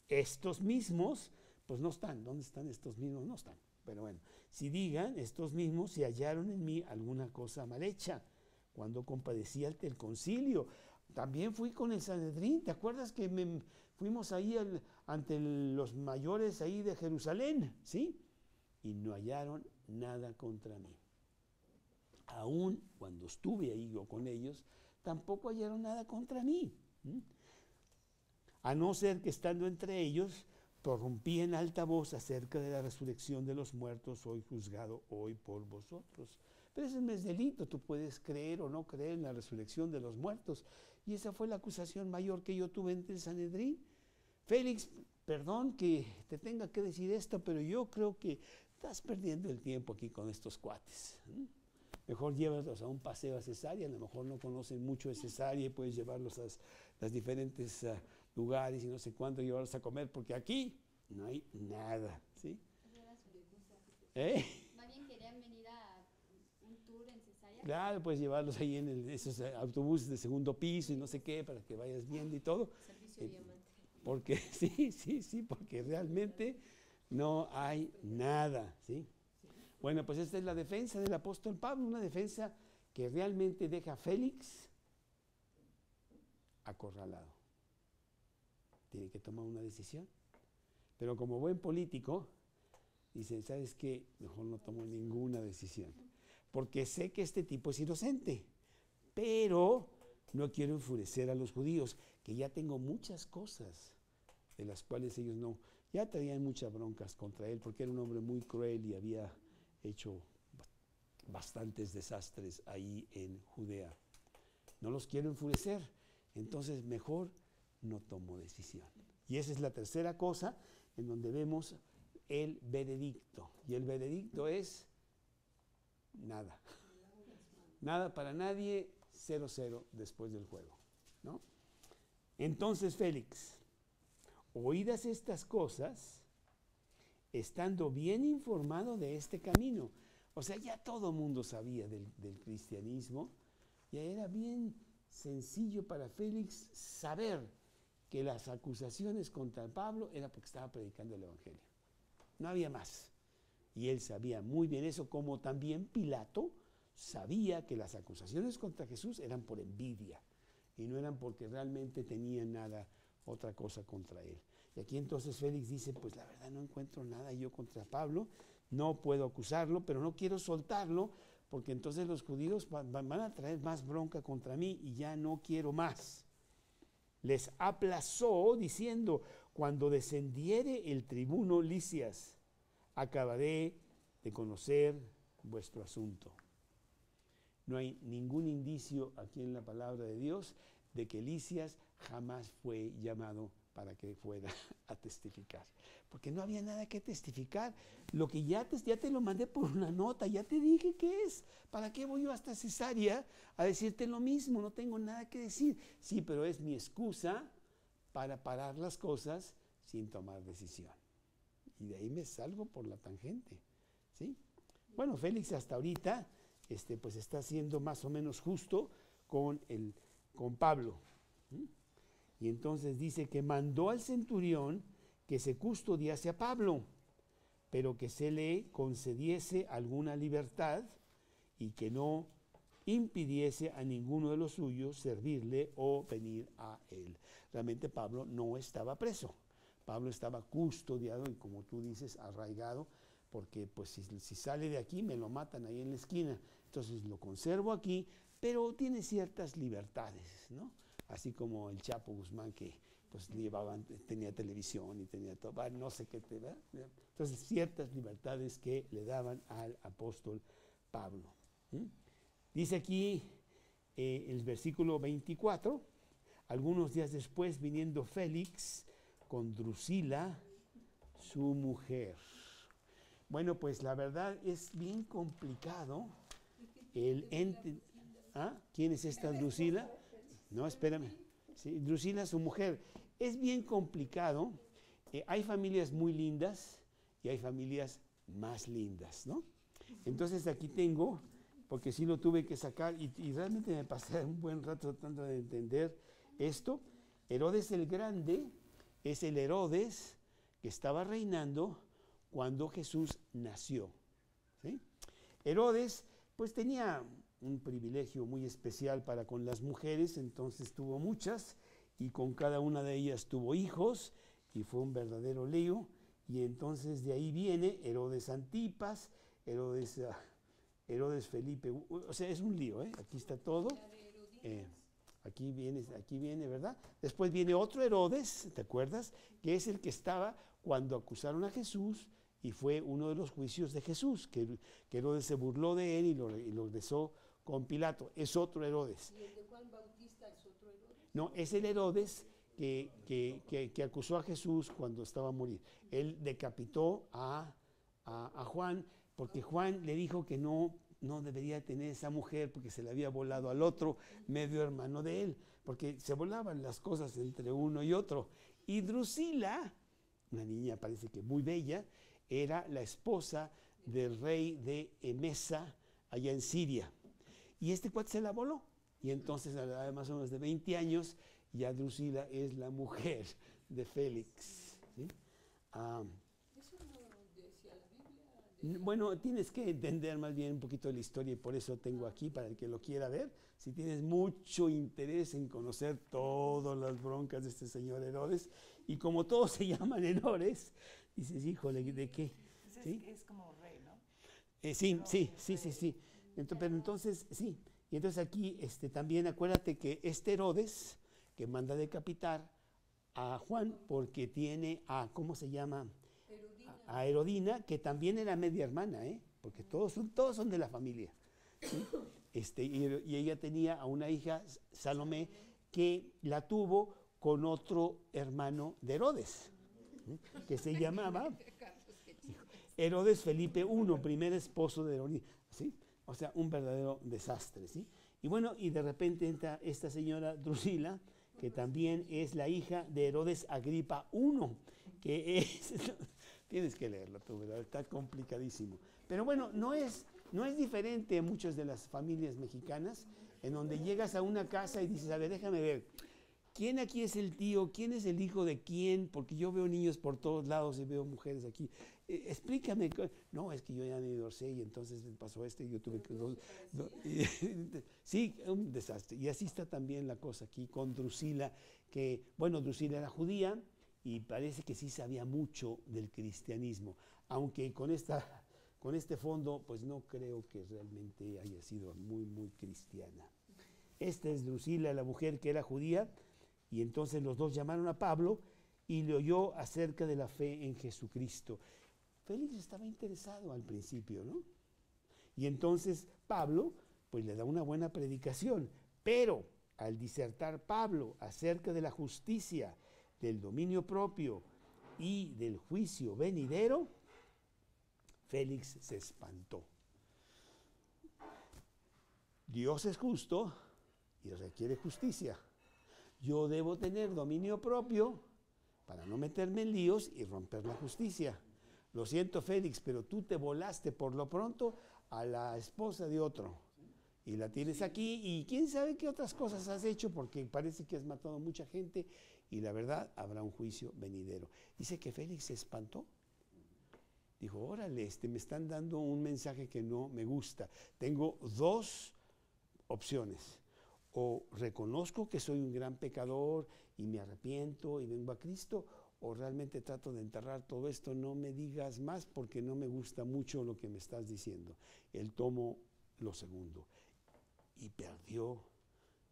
S1: estos mismos, pues no están. ¿Dónde están estos mismos? No están. Pero bueno, si digan, estos mismos si hallaron en mí alguna cosa mal hecha, cuando compadecí ante el concilio. También fui con el Sanedrín. ¿Te acuerdas que fuimos ahí ante los mayores ahí de Jerusalén? ¿Sí? Y no hallaron nada contra mí. Aún cuando estuve ahí yo con ellos, tampoco hallaron nada contra mí. A no ser que estando entre ellos, prorrumpí en alta voz acerca de la resurrección de los muertos, soy juzgado hoy por vosotros. Pero ese no es delito, tú puedes creer o no creer en la resurrección de los muertos. Y esa fue la acusación mayor que yo tuve ante el Sanedrín. Félix, perdón que te tenga que decir esto, pero yo creo que estás perdiendo el tiempo aquí con estos cuates. Mejor llévalos a un paseo a Cesarea, a lo mejor no conocen mucho de Cesarea y puedes llevarlos a los diferentes lugares y no sé cuándo, llevarlos a comer, porque aquí no hay nada, ¿sí?
S3: Más bien querían venir a un tour en Cesarea.
S1: Claro, puedes llevarlos ahí en esos autobuses de segundo piso y no sé qué, para que vayas viendo y todo.
S3: Servicio diamante.
S1: Porque sí, porque realmente no hay nada, ¿sí? Bueno, pues esta es la defensa del apóstol Pablo, una defensa que realmente deja a Félix acorralado. Tiene que tomar una decisión. Pero como buen político, dice, ¿sabes qué? Mejor no tomo ninguna decisión. Porque sé que este tipo es inocente, pero no quiero enfurecer a los judíos, que ya tengo muchas cosas de las cuales ellos no, ya traían muchas broncas contra él, porque era un hombre muy cruel y había hecho bastantes desastres ahí en Judea. No los quiero enfurecer, entonces mejor no tomo decisión. Y esa es la tercera cosa en donde vemos el veredicto. Y el veredicto es nada. Nada para nadie, 0-0 después del juego, ¿no? Entonces, Félix, oídas estas cosas, estando bien informado de este camino. O sea, ya todo mundo sabía del cristianismo, ya era bien sencillo para Félix saber que las acusaciones contra Pablo era porque estaba predicando el Evangelio. No había más. Y él sabía muy bien eso, como también Pilato sabía que las acusaciones contra Jesús eran por envidia y no eran porque realmente tenían nada, otra cosa contra él. Y aquí entonces Félix dice, pues la verdad no encuentro nada yo contra Pablo, no puedo acusarlo, pero no quiero soltarlo, porque entonces los judíos van a traer más bronca contra mí y ya no quiero más. Les aplazó diciendo, cuando descendiere el tribuno Lisias, acabaré de conocer vuestro asunto. No hay ningún indicio aquí en la palabra de Dios de que Lisias jamás fue llamado para que fuera a testificar, porque no había nada que testificar. Lo que ya te lo mandé por una nota, ya te dije qué es. ¿Para qué voy yo hasta Cesarea a decirte lo mismo? No tengo nada que decir. Sí, pero es mi excusa para parar las cosas sin tomar decisión. Y de ahí me salgo por la tangente, ¿sí? Bueno, Félix hasta ahorita pues está siendo más o menos justo con Pablo. Y entonces dice que mandó al centurión que se custodiase a Pablo, pero que se le concediese alguna libertad y que no impidiese a ninguno de los suyos servirle o venir a él. Realmente Pablo no estaba preso. Pablo estaba custodiado y, como tú dices, arraigado, porque pues si sale de aquí me lo matan ahí en la esquina. Entonces lo conservo aquí, pero tiene ciertas libertades, ¿no? Así como el Chapo Guzmán, que pues tenía televisión y tenía todo, no sé qué, ¿verdad? Entonces ciertas libertades que le daban al apóstol Pablo. Dice aquí el versículo 24, algunos días después, viniendo Félix con Drusila, su mujer. Bueno, pues la verdad es bien complicado ¿Quién es esta Drusila? No, espérame. Sí, Drusila, su mujer. Es bien complicado. Hay familias muy lindas y hay familias más lindas, ¿no? Entonces aquí tengo, porque sí lo tuve que sacar y realmente me pasé un buen rato tratando de entender esto. Herodes el Grande es el Herodes que estaba reinando cuando Jesús nació, ¿sí? Herodes pues tenía un privilegio muy especial para con las mujeres, entonces tuvo muchas y con cada una de ellas tuvo hijos y fue un verdadero lío. Y entonces de ahí viene Herodes Antipas, Herodes Felipe, o sea, es un lío, ¿eh? Aquí está todo. Aquí viene, ¿verdad? Después viene otro Herodes, ¿te acuerdas? Que es el que estaba cuando acusaron a Jesús y fue uno de los juicios de Jesús, que Herodes se burló de él y lo besó con Pilato. Es otro Herodes.
S4: ¿Y el de Juan Bautista es otro Herodes?
S1: No, es el Herodes que acusó a Jesús cuando estaba a morir. Él decapitó a Juan porque Juan le dijo que no debería tener esa mujer porque se le había volado al otro medio hermano de él, porque se volaban las cosas entre uno y otro. Y Drusila, una niña parece que muy bella, era la esposa del rey de Emesa allá en Siria. Y este cuate se la voló. Y entonces a la edad de más o menos de 20 años, ya Drusila es la mujer de Félix. ¿Sí?
S4: Eso no decía la Biblia.
S1: Bueno, tienes que entender más bien un poquito de la historia y por eso tengo aquí para el que lo quiera ver. Si tienes mucho interés en conocer todas las broncas de este señor Herodes, y como todos se llaman Herodes, dices, híjole, ¿de qué?
S5: ¿Sí? Es como rey, ¿no?
S1: Sí. Pero entonces, sí. Y entonces aquí también acuérdate que este Herodes, que manda decapitar a Juan porque tiene a, ¿cómo se llama? A Herodina, que también era media hermana, porque todos son de la familia. ¿Sí? Y ella tenía a una hija, Salomé, que la tuvo con otro hermano de Herodes, que se llamaba Herodes Felipe I, primer esposo de Herodina. ¿Sí? O sea, un verdadero desastre. ¿Sí? Y bueno, y de repente entra esta señora Drusila, que también es la hija de Herodes Agripa I, que es... Tienes que leerlo tú, ¿verdad? Está complicadísimo. Pero bueno, no es diferente a muchas de las familias mexicanas, en donde llegas a una casa y dices, a ver, déjame ver, ¿quién aquí es el tío? ¿Quién es el hijo de quién? Porque yo veo niños por todos lados y veo mujeres aquí. Explícame. No, es que yo ya me divorcié y entonces pasó esto y yo tuve que... Sí, un desastre. Y así está también la cosa aquí con Drusila, que, bueno, Drusila era judía, y parece que sí sabía mucho del cristianismo, aunque con este fondo, pues no creo que realmente haya sido muy, muy cristiana. Esta es Drusila, la mujer que era judía, y entonces los dos llamaron a Pablo y le oyó acerca de la fe en Jesucristo. Félix estaba interesado al principio, ¿no? Y entonces Pablo, pues le da una buena predicación, pero al disertar Pablo acerca de la justicia, del dominio propio y del juicio venidero, Félix se espantó. Dios es justo y requiere justicia. Yo debo tener dominio propio para no meterme en líos y romper la justicia. Lo siento, Félix, pero tú te volaste por lo pronto a la esposa de otro. Y la tienes aquí, y quién sabe qué otras cosas has hecho, porque parece que has matado a mucha gente, y la verdad, habrá un juicio venidero. Dice que Félix se espantó. Dijo, órale, me están dando un mensaje que no me gusta. Tengo dos opciones. O reconozco que soy un gran pecador, y me arrepiento, y vengo a Cristo, o realmente trato de enterrar todo esto. No me digas más, porque no me gusta mucho lo que me estás diciendo. Él tomó lo segundo. Y perdió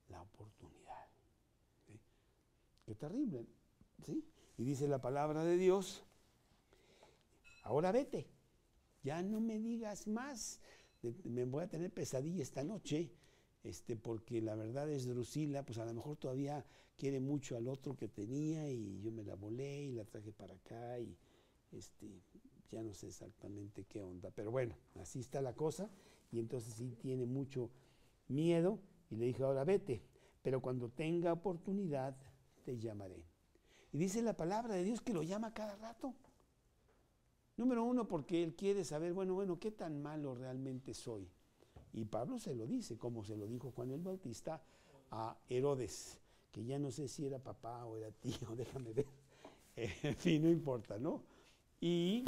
S1: la oportunidad. ¿Sí? Qué terrible, ¿sí? Y dice la palabra de Dios, ahora vete, ya no me digas más, me voy a tener pesadilla esta noche, porque la verdad es Drusila, pues a lo mejor todavía quiere mucho al otro que tenía y yo me la volé y la traje para acá y ya no sé exactamente qué onda, pero bueno, así está la cosa y entonces sí tiene mucho miedo y le dije, ahora vete, pero cuando tenga oportunidad te llamaré. Y dice la palabra de Dios que lo llama cada rato. Número uno, porque él quiere saber, bueno, qué tan malo realmente soy. Y Pablo se lo dice, como se lo dijo Juan el Bautista a Herodes, que ya no sé si era papá o era tío, déjame ver. En fin, no importa, ¿no? Y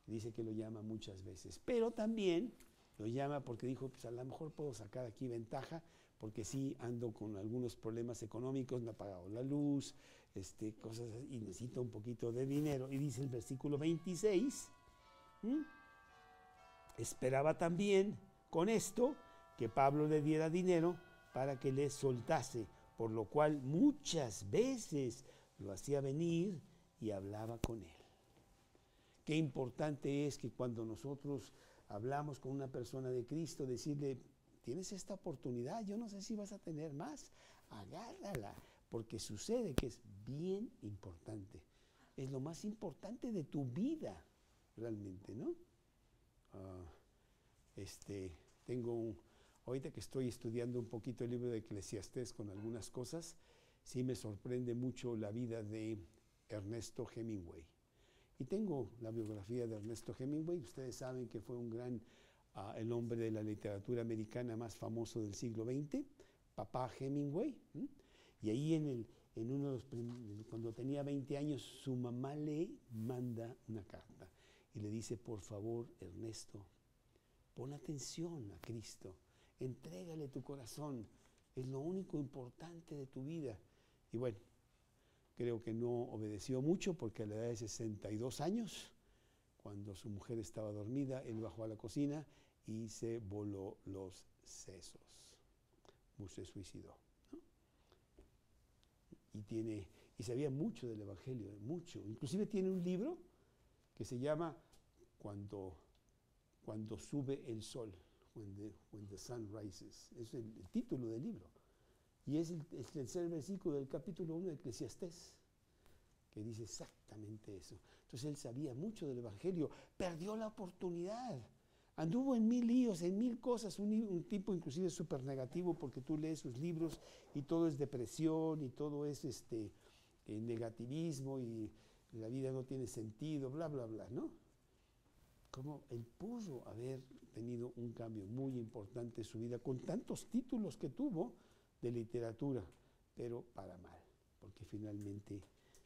S1: dice que lo llama muchas veces, pero también Lo llama porque dijo, pues a lo mejor puedo sacar aquí ventaja, porque sí ando con algunos problemas económicos, me ha pagado la luz, cosas así, y necesito un poquito de dinero. Y dice el versículo 26, esperaba también con esto que Pablo le diera dinero para que le soltase, por lo cual muchas veces lo hacía venir y hablaba con él. Qué importante es que cuando nosotros hablamos con una persona de Cristo, decirle, tienes esta oportunidad, yo no sé si vas a tener más, agárrala, porque sucede que es bien importante. Es lo más importante de tu vida, realmente, ¿no? Ahorita que estoy estudiando un poquito el libro de Eclesiastés con algunas cosas, sí me sorprende mucho la vida de Ernesto Hemingway. Y tengo la biografía de Ernesto Hemingway. Ustedes saben que fue un gran, el hombre de la literatura americana más famoso del siglo XX, papá Hemingway. Y ahí en uno de los cuando tenía 20 años, su mamá le manda una carta y le dice, por favor, Ernesto, pon atención a Cristo, entrégale tu corazón, es lo único importante de tu vida. Y bueno, creo que no obedeció mucho porque a la edad de 62 años, cuando su mujer estaba dormida, él bajó a la cocina y se voló los sesos. Se suicidó, ¿no? Y sabía mucho del Evangelio, mucho. Inclusive tiene un libro que se llama Cuando sube el sol, when the sun rises. Es el título del libro. Y es el tercer versículo del capítulo 1 de Eclesiastés, que dice exactamente eso. Entonces él sabía mucho del Evangelio, perdió la oportunidad, anduvo en 1000 líos, en 1000 cosas, un tipo inclusive súper negativo, porque tú lees sus libros y todo es depresión y todo es negativismo y la vida no tiene sentido, bla, bla, bla, ¿no? Como él pudo haber tenido un cambio muy importante en su vida con tantos títulos que tuvo de literatura, pero para mal, porque finalmente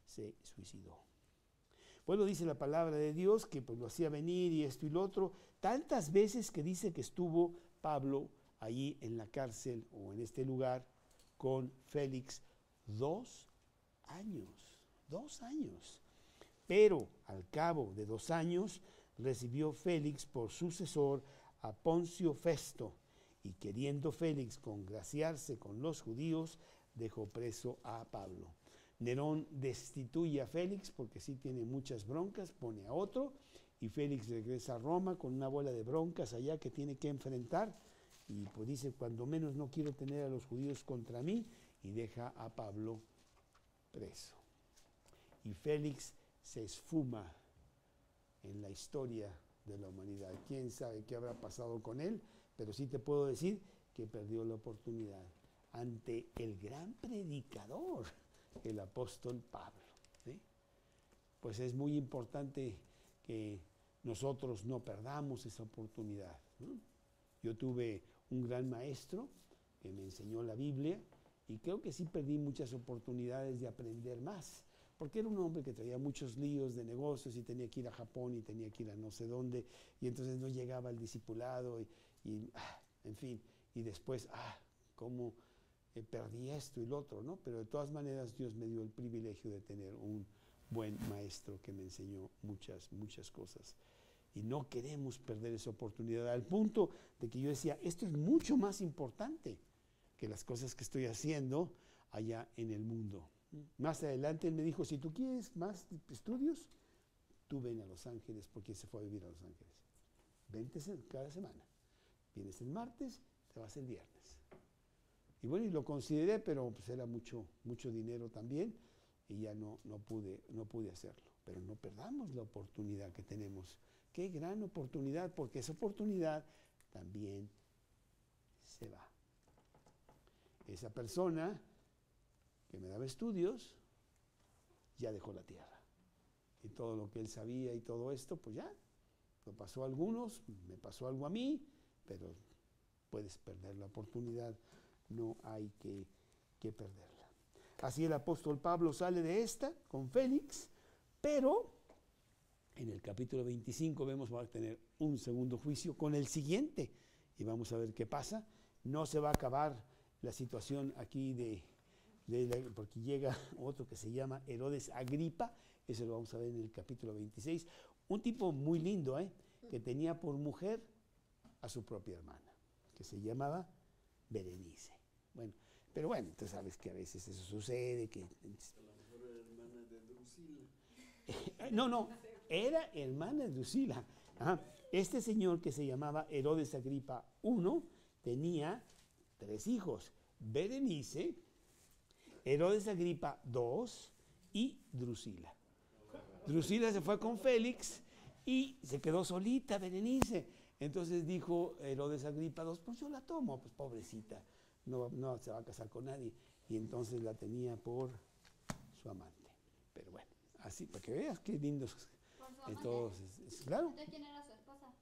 S1: se suicidó. Bueno, dice la palabra de Dios que pues lo hacía venir y esto y lo otro, tantas veces que dice que estuvo Pablo allí en la cárcel o en este lugar con Félix 2 años, 2 años. Pero al cabo de 2 años recibió Félix por sucesor a Poncio Festo, y queriendo Félix congraciarse con los judíos, dejó preso a Pablo. Nerón destituye a Félix porque sí tiene muchas broncas, pone a otro, y Félix regresa a Roma con una bola de broncas allá que tiene que enfrentar, y pues dice, cuando menos no quiero tener a los judíos contra mí, y deja a Pablo preso. Y Félix se esfuma en la historia de la humanidad. ¿Quién sabe qué habrá pasado con él? Pero sí te puedo decir que perdió la oportunidad ante el gran predicador, el apóstol Pablo, ¿sí? Pues es muy importante que nosotros no perdamos esa oportunidad, ¿no? Yo tuve un gran maestro que me enseñó la Biblia y creo que sí perdí muchas oportunidades de aprender más, porque era un hombre que traía muchos líos de negocios y tenía que ir a Japón y tenía que ir a no sé dónde, y entonces no llegaba al discipulado en fin, y después, cómo perdí esto y lo otro, ¿no? Pero de todas maneras Dios me dio el privilegio de tener un buen maestro que me enseñó muchas, muchas cosas. Y no queremos perder esa oportunidad, al punto de que yo decía, esto es mucho más importante que las cosas que estoy haciendo allá en el mundo. Más adelante él me dijo, si tú quieres más estudios, tú ven a Los Ángeles, porque él se fue a vivir a Los Ángeles. Vente cada semana. Vienes el martes, te vas el viernes. Y bueno, y lo consideré, pero pues era mucho dinero también, y ya no pude hacerlo. Pero no perdamos la oportunidad que tenemos. Qué gran oportunidad, porque esa oportunidad también se va. Esa persona que me daba estudios ya dejó la tierra. Y todo lo que él sabía y todo esto, pues ya, lo pasó a algunos, me pasó algo a mí, pero puedes perder la oportunidad, no hay que perderla. Así el apóstol Pablo sale de esta con Félix, pero en el capítulo 25 vemos va a tener un segundo juicio con el siguiente y vamos a ver qué pasa. No se va a acabar la situación aquí porque llega otro que se llama Herodes Agripa, eso lo vamos a ver en el capítulo 26, un tipo muy lindo, que tenía por mujer a su propia hermana, que se llamaba Berenice. Bueno, pero bueno, tú sabes que a veces eso sucede, que...
S6: A lo mejor era hermana de Drusila.
S1: No, era hermana de Drusila. Ajá. Este señor que se llamaba Herodes Agripa I tenía 3 hijos, Berenice, Herodes Agripa II y Drusila. Drusila se fue con Félix y se quedó solita Berenice. Entonces dijo Herodes Agripa II, pues yo la tomo, pues pobrecita, no se va a casar con nadie. Y entonces la tenía por su amante. Pero bueno, así, para que veas qué lindos.
S3: Por su amante.
S1: Entonces, claro.
S3: ¿Entonces quién era su esposa?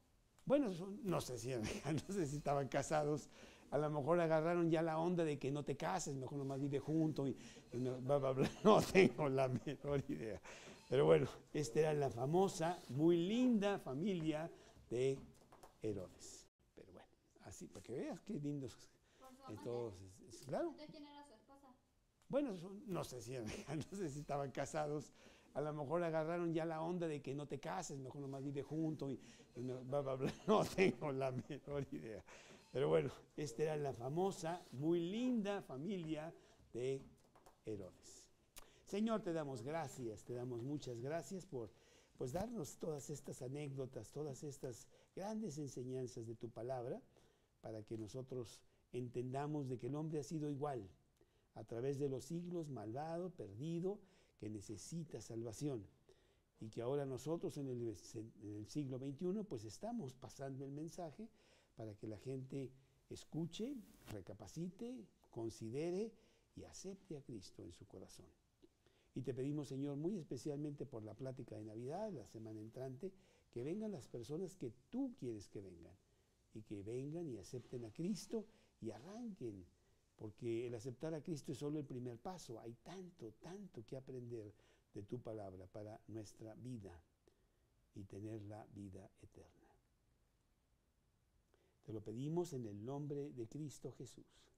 S1: Bueno, no sé si estaban casados, a lo mejor agarraron ya la onda de que no te cases, mejor nomás vive junto y bla, bla, bla. No tengo la menor idea. Pero bueno, esta era la famosa, muy linda familia de Herodes. Pero bueno, así, para que veas qué lindos.
S3: Por su amante.
S1: Entonces, claro.
S3: ¿Entonces quién era su esposa?
S1: Bueno, no sé si estaban casados, a lo mejor agarraron ya la onda de que no te cases, mejor nomás vive junto y bla, bla, bla. No tengo la menor idea. Pero bueno, esta era la famosa, muy linda familia de Herodes. Señor, te damos gracias, te damos muchas gracias por pues darnos todas estas anécdotas, todas estas grandes enseñanzas de tu palabra, para que nosotros entendamos de que el hombre ha sido igual, a través de los siglos, malvado, perdido, que necesita salvación. Y que ahora nosotros en el siglo XXI pues estamos pasando el mensaje para que la gente escuche, recapacite, considere y acepte a Cristo en su corazón. Y te pedimos, Señor, muy especialmente por la plática de Navidad, la semana entrante, que vengan las personas que tú quieres que vengan. Y que vengan y acepten a Cristo y arranquen. Porque el aceptar a Cristo es solo el primer paso. Hay tanto, tanto que aprender de tu palabra para nuestra vida y tener la vida eterna. Te lo pedimos en el nombre de Cristo Jesús.